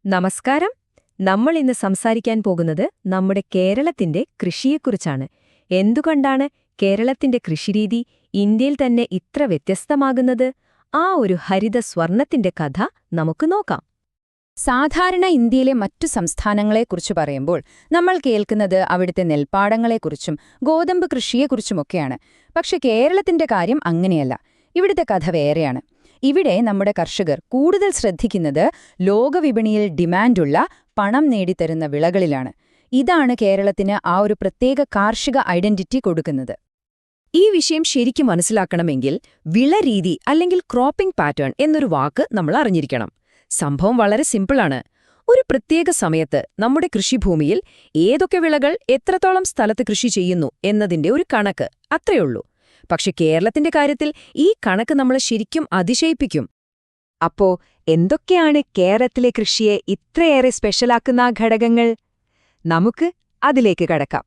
നമസ്കാരം. നമ്മൾ ഇന്ന് സംസാരിക്കാൻ പോകുന്നത് നമ്മുടെ കേരളത്തിന്റെ കൃഷിയെക്കുറിച്ചാണ്. എന്തുകൊണ്ടാണ് കേരളത്തിന്റെ കൃഷിരീതി ഇന്ത്യയിൽ തന്നെ ഇത്ര വ്യത്യസ്തമാകുന്നത്? ആ ഒരു ഹരിത സ്വർണത്തിന്റെ കഥ നമുക്ക് നോക്കാം. സാധാരണ ഇന്ത്യയിലെ മറ്റു സംസ്ഥാനങ്ങളെക്കുറിച്ച് പറയുമ്പോൾ നമ്മൾ കേൾക്കുന്നത് അവിടുത്തെ നെൽപ്പാടങ്ങളെക്കുറിച്ചും ഗോതമ്പ് കൃഷിയെക്കുറിച്ചുമൊക്കെയാണ്. പക്ഷെ കേരളത്തിന്റെ കാര്യം അങ്ങനെയല്ല. ഇവിടുത്തെ കഥ വേറെയാണ്. ഇവിടെ നമ്മുടെ കർഷകർ കൂടുതൽ ശ്രദ്ധിക്കുന്നത് ലോകവിപണിയിൽ ഡിമാൻഡുള്ള പണം നേടിത്തരുന്ന വിളകളിലാണ്. ഇതാണ് കേരളത്തിന് ആ ഒരു പ്രത്യേക കാർഷിക ഐഡന്റിറ്റി കൊടുക്കുന്നത്. ഈ വിഷയം ശരിക്കും മനസ്സിലാക്കണമെങ്കിൽ വിളരീതി അല്ലെങ്കിൽ ക്രോപ്പിംഗ് പാറ്റേൺ എന്നൊരു വാക്ക് നമ്മൾ അറിഞ്ഞിരിക്കണം. സംഭവം വളരെ സിമ്പിളാണ്. ഒരു പ്രത്യേക സമയത്ത് നമ്മുടെ കൃഷിഭൂമിയിൽ ഏതൊക്കെ വിളകൾ എത്രത്തോളം സ്ഥലത്ത് കൃഷി ചെയ്യുന്നു എന്നതിന്റെ ഒരു കണക്ക്, അത്രയുള്ളൂ. പക്ഷെ കേരളത്തിന്റെ കാര്യത്തിൽ ഈ കണക്ക് നമ്മളെ ശരിക്കും അതിശയിപ്പിക്കും. അപ്പോ എന്തൊക്കെയാണ് കേരളത്തിലെ കൃഷിയെ ഇത്രയേറെ സ്പെഷ്യലാക്കുന്ന ഘടകങ്ങൾ? നമുക്ക് അതിലേക്ക് കടക്കാം.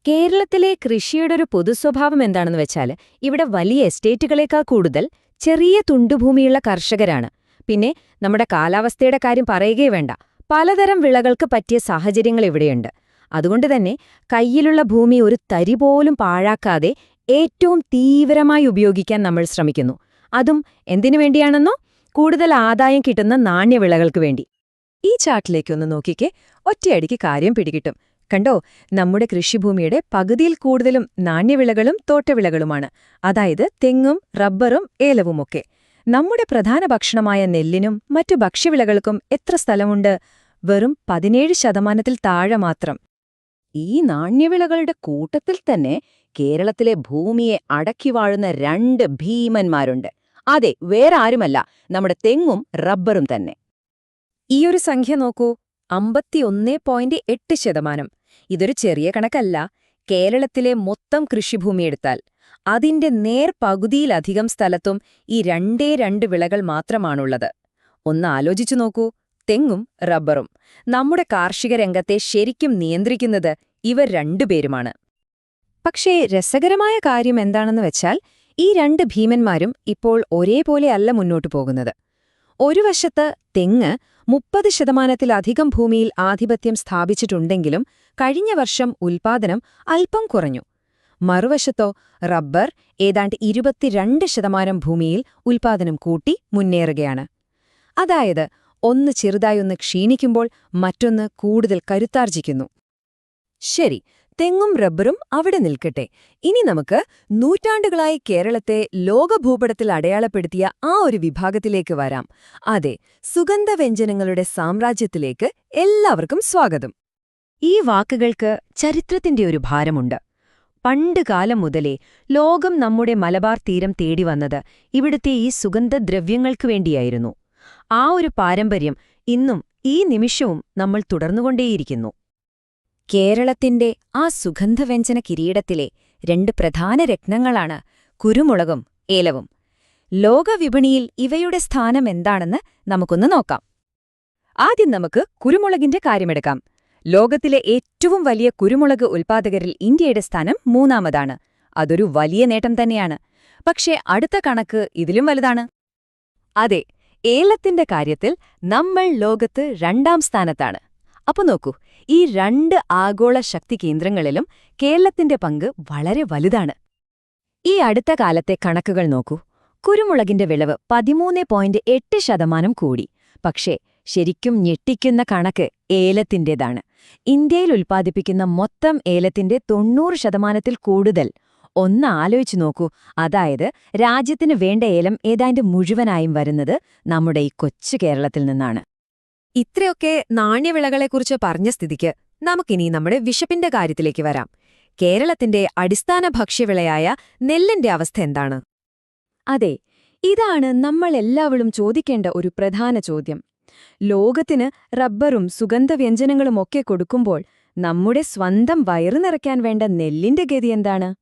കേരളത്തിലെ കൃഷിയുടെ ഒരു പൊതുസ്വഭാവം എന്താണെന്ന് വെച്ചാൽ, ഇവിടെ വലിയ എസ്റ്റേറ്റുകളേക്കാൾ കൂടുതൽ ചെറിയ തുണ്ടുഭൂമിയുള്ള കർഷകരാണ്. പിന്നെ നമ്മുടെ കാലാവസ്ഥയുടെ കാര്യം പറയുകയേ വേണ്ട. പലതരം വിളകൾക്ക് പറ്റിയ സാഹചര്യങ്ങൾ ഇവിടെയുണ്ട്. അതുകൊണ്ടുതന്നെ കയ്യിലുള്ള ഭൂമി ഒരു തരി പോലും പാഴാക്കാതെ ഏറ്റവും തീവ്രമായി ഉപയോഗിക്കാൻ നമ്മൾ ശ്രമിക്കുന്നു. അതും എന്തിനു വേണ്ടിയാണെന്നോ? കൂടുതൽ ആദായം കിട്ടുന്ന നാണ്യവിളകൾക്ക് വേണ്ടി. ഈ ചാർട്ടിലേക്കൊന്ന് നോക്കിക്കേ, ഒറ്റയടിക്ക് കാര്യം പിടികിട്ടും. കണ്ടോ, നമ്മുടെ കൃഷിഭൂമിയുടെ പകുതിയിൽ കൂടുതലും നാണ്യവിളകളും തോട്ടവിളകളുമാണ്. അതായത് തെങ്ങും റബ്ബറും ഏലവുമൊക്കെ. നമ്മുടെ പ്രധാന ഭക്ഷണമായ നെല്ലിനും മറ്റു ഭക്ഷ്യവിളകൾക്കും എത്ര സ്ഥലമുണ്ട്? വെറും 17% താഴെ മാത്രം. ഈ നാണ്യവിളകളുടെ കൂട്ടത്തിൽ തന്നെ കേരളത്തിലെ ഭൂമിയെ അടക്കി വാഴുന്ന രണ്ട് ഭീമന്മാരുണ്ട്. അതെ, വേറെ ആരുമല്ല, നമ്മുടെ തെങ്ങും റബ്ബറും തന്നെ. ഈയൊരു സംഖ്യ നോക്കൂ, 51.8%. ഇതൊരു ചെറിയ കണക്കല്ല. കേരളത്തിലെ മൊത്തം കൃഷിഭൂമിയെടുത്താൽ അതിന്റെ നേർപകുതിയിലധികം സ്ഥലത്തും ഈ രണ്ട് വിളകൾ മാത്രമാണുള്ളത്. ഒന്ന് ആലോചിച്ചു നോക്കൂ, തെങ്ങും റബ്ബറും. നമ്മുടെ കാർഷിക രംഗത്തെ ശരിക്കും നിയന്ത്രിക്കുന്നത് ഇവർ രണ്ടുപേരുമാണ്. പക്ഷേ രസകരമായ കാര്യം എന്താണെന്ന് വെച്ചാൽ, ഈ രണ്ട് ഭീമന്മാരും ഇപ്പോൾ ഒരേപോലെയല്ല മുന്നോട്ടു പോകുന്നത്. ഒരു വശത്ത് തെങ്ങ് 30%-ലധികം ഭൂമിയിൽ ആധിപത്യം സ്ഥാപിച്ചിട്ടുണ്ടെങ്കിലും കഴിഞ്ഞ വർഷം ഉൽപാദനം അല്പം കുറഞ്ഞു. മറുവശത്തോ റബ്ബർ ഏതാണ്ട് 22% ഭൂമിയിൽ ഉൽപാദനം കൂട്ടി മുന്നേറുകയാണ്. അതായത് ഒന്ന് ചെറുതായൊന്ന് ക്ഷീണിക്കുമ്പോൾ മറ്റൊന്ന് കൂടുതൽ കരുത്താർജിക്കുന്നു. ശരി, തെങ്ങും റബ്ബറും അവിടെ നിൽക്കട്ടെ. ഇനി നമുക്ക് നൂറ്റാണ്ടുകളായി കേരളത്തെ ലോകഭൂപടത്തിൽ അടയാളപ്പെടുത്തിയ ആ ഒരു വിഭാഗത്തിലേക്ക് വരാം. അതെ, സുഗന്ധവ്യഞ്ജനങ്ങളുടെ സാമ്രാജ്യത്തിലേക്ക് എല്ലാവർക്കും സ്വാഗതം. ഈ വാക്കുകൾക്ക് ചരിത്രത്തിന്റെ ഒരു ഭാരമുണ്ട്. പണ്ടുകാലം മുതലേ ലോകം നമ്മുടെ മലബാർ തീരം തേടി വന്നത് ഇവിടുത്തെ ഈ സുഗന്ധദ്രവ്യങ്ങൾക്കു വേണ്ടിയായിരുന്നു. ആ ഒരു പാരമ്പര്യം ഇന്നും ഈ നിമിഷവും നമ്മൾ തുടർന്നുകൊണ്ടേയിരിക്കുന്നു. കേരളത്തിന്റെ ആ സുഗന്ധവ്യഞ്ജന കിരീടത്തിലെ രണ്ട് പ്രധാന രത്നങ്ങളാണ് കുരുമുളകും ഏലവും. ലോകവിപണിയിൽ ഇവയുടെ സ്ഥാനം എന്താണെന്ന് നമുക്കൊന്ന് നോക്കാം. ആദ്യം നമുക്ക് കുരുമുളകിന്റെ കാര്യമെടുക്കാം. ലോകത്തിലെ ഏറ്റവും വലിയ കുരുമുളക് ഉൽപ്പാദകരിൽ ഇന്ത്യയുടെ സ്ഥാനം 3-ാമതാണ്. അതൊരു വലിയ നേട്ടം തന്നെയാണ്. പക്ഷേ അടുത്ത കണക്ക് ഇതിലും വലുതാണ്. അതെ, ഏലത്തിന്റെ കാര്യത്തിൽ നമ്മൾ ലോകത്ത് 2-ാം സ്ഥാനത്താണ്. അപ്പൊ നോക്കൂ, ഈ രണ്ട് ആഗോള ശക്തി കേന്ദ്രങ്ങളിലും കേരളത്തിന്റെ പങ്ക് വളരെ വലുതാണ്. ഈ അടുത്ത കാലത്തെ കണക്കുകൾ നോക്കൂ. കുരുമുളകിന്റെ വിളവ് 13.8% കൂടി. പക്ഷേ ശരിക്കും ഞെട്ടിക്കുന്ന കണക്ക് ഏലത്തിന്റേതാണ്. ഇന്ത്യയിൽ ഉൽപ്പാദിപ്പിക്കുന്ന മൊത്തം ഏലത്തിന്റെ 90%-ൽ കൂടുതൽ. ഒന്ന് ആലോചിച്ചു നോക്കൂ. അതായത് രാജ്യത്തിന് വേണ്ട ഏലം ഏതാണ്ട് മുഴുവനായും വരുന്നത് നമ്മുടെ ഈ കൊച്ചു കേരളത്തിൽ നിന്നാണ്. ഇത്രയൊക്കെ നാണ്യവിളകളെക്കുറിച്ച് പറഞ്ഞ സ്ഥിതിക്ക് നമുക്കിനി നമ്മുടെ വിശപ്പിന്റെ കാര്യത്തിലേക്ക് വരാം. കേരളത്തിന്റെ അടിസ്ഥാന ഭക്ഷ്യവിളയായ നെല്ലിന്റെ അവസ്ഥ എന്താണ്? അതെ, ഇതാണ് നമ്മൾ എല്ലാവരും ചോദിക്കേണ്ട ഒരു പ്രധാന ചോദ്യം. ലോകത്തിന് റബ്ബറും സുഗന്ധവ്യഞ്ജനങ്ങളുമൊക്കെ കൊടുക്കുമ്പോൾ നമ്മുടെ സ്വന്തം വയറു നിറയ്ക്കാൻ വേണ്ട നെല്ലിന്റെ ഗതി എന്താണ്?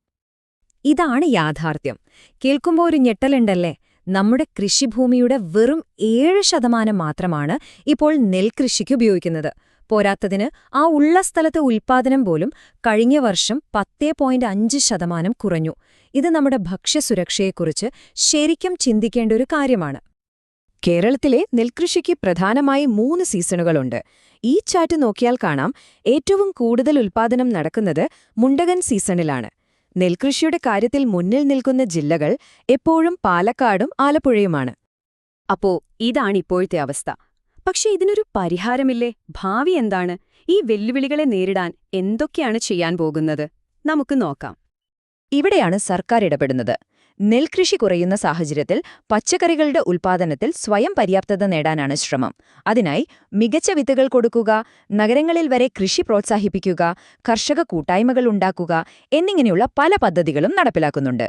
ഇതാണ് യാഥാർത്ഥ്യം. കേൾക്കുമ്പോൾ ഒരു ഞെട്ടലുണ്ടല്ലേ? നമ്മുടെ കൃഷിഭൂമിയുടെ വെറും 7% മാത്രമാണ് ഇപ്പോൾ നെൽകൃഷിക്ക് ഉപയോഗിക്കുന്നത്. പോരാത്തതിന് ആ ഉള്ള സ്ഥലത്തെ ഉൽപ്പാദനം പോലും കഴിഞ്ഞ വർഷം 10.5% കുറഞ്ഞു. ഇത് നമ്മുടെ ഭക്ഷ്യസുരക്ഷയെക്കുറിച്ച് ശരിക്കും ചിന്തിക്കേണ്ട ഒരു കാര്യമാണ്. കേരളത്തിലെ നെൽകൃഷിക്ക് പ്രധാനമായി 3 സീസണുകളുണ്ട്. ഈ ചാർട്ട് നോക്കിയാൽ കാണാം, ഏറ്റവും കൂടുതൽ ഉൽപ്പാദനം നടക്കുന്നത് മുണ്ടകൻ സീസണിലാണ്. നെൽകൃഷിയുടെ കാര്യത്തിൽ മുന്നിൽ നിൽക്കുന്ന ജില്ലകൾ എപ്പോഴും പാലക്കാടും ആലപ്പുഴയുമാണ്. അപ്പോ ഇതാണിപ്പോഴത്തെ അവസ്ഥ. പക്ഷേ ഇതിനൊരു പരിഹാരമില്ലേ? ഭാവി എന്താണ്? ഈ വെല്ലുവിളികളെ നേരിടാൻ എന്തൊക്കെയാണ് ചെയ്യാൻ പോകുന്നത്? നമുക്ക് നോക്കാം. ഇവിടെയാണ് സർക്കാർ ഇടപെടുന്നത്. നെൽകൃഷി കുറയുന്ന സാഹചര്യത്തിൽ പച്ചക്കറികളുടെ ഉൽപ്പാദനത്തിൽ സ്വയം പര്യാപ്തത നേടാനാണ് ശ്രമം. അതിനായി മികച്ച വിത്തുകൾ കൊടുക്കുക, നഗരങ്ങളിൽ വരെ കൃഷി പ്രോത്സാഹിപ്പിക്കുക, കർഷക കൂട്ടായ്മകൾ ഉണ്ടാക്കുക എന്നിങ്ങനെയുള്ള പല പദ്ധതികളും നടപ്പിലാക്കുന്നുണ്ട്.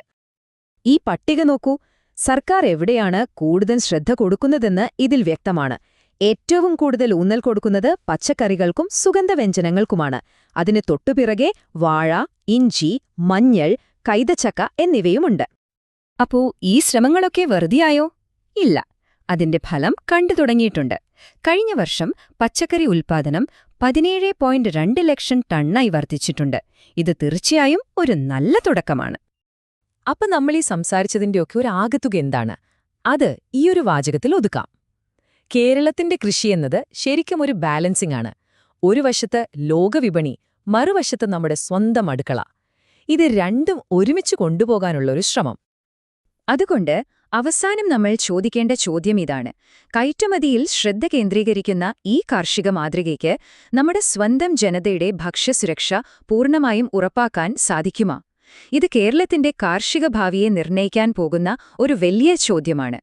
ഈ പട്ടിക നോക്കൂ. സർക്കാർ എവിടെയാണ് കൂടുതൽ ശ്രദ്ധ കൊടുക്കുന്നതെന്ന് ഇതിൽ വ്യക്തമാണ്. ഏറ്റവും കൂടുതൽ ഊന്നൽ കൊടുക്കുന്നത് പച്ചക്കറികൾക്കും സുഗന്ധവ്യഞ്ജനങ്ങൾക്കുമാണ്. അതിന് തൊട്ടുപിറകെ വാഴ, ഇഞ്ചി, മഞ്ഞൾ, കൈതച്ചക്ക എന്നിവയുമുണ്ട്. അപ്പോ ഈ ശ്രമങ്ങളൊക്കെ വെറുതെയായോ? ഇല്ല, അതിന്റെ ഫലം കണ്ടു തുടങ്ങിയിട്ടുണ്ട്. കഴിഞ്ഞ വർഷം പച്ചക്കറി ഉൽപ്പാദനം 17.2 ലക്ഷം ടണ്ണായി വർദ്ധിച്ചിട്ടുണ്ട്. ഇത് തീർച്ചയായും ഒരു നല്ല തുടക്കമാണ്. അപ്പൊ നമ്മളീ സംസാരിച്ചതിന്റെയൊക്കെ ഒരു ആകത്തുക എന്താണ്? അത് ഈയൊരു വാചകത്തിൽ ഒതുക്കാം. കേരളത്തിന്റെ കൃഷിയെന്നത് ശരിക്കും ഒരു ബാലൻസിംഗ് ആണ്. ഒരു വശത്ത് ലോകവിപണി, മറുവശത്ത് നമ്മുടെ സ്വന്തം അടുക്കള. ഇത് രണ്ടും ഒരുമിച്ച് കൊണ്ടുപോകാനുള്ളൊരു ശ്രമം. അതുകൊണ്ട് അവസാനം നമ്മൾ ചോദിക്കേണ്ട ചോദ്യം ഇതാണ്: കയറ്റുമതിയിൽ ശ്രദ്ധ കേന്ദ്രീകരിക്കുന്ന ഈ കാർഷിക മാതൃകയ്ക്ക് നമ്മുടെ സ്വന്തം ജനതയുടെ ഭക്ഷ്യസുരക്ഷ പൂർണ്ണമായും ഉറപ്പാക്കാൻ സാധിക്കുമോ? ഇത് കേരളത്തിന്റെ കാർഷിക ഭാവിയെ നിർണ്ണയിക്കാൻ പോകുന്ന ഒരു വലിയ ചോദ്യമാണ്.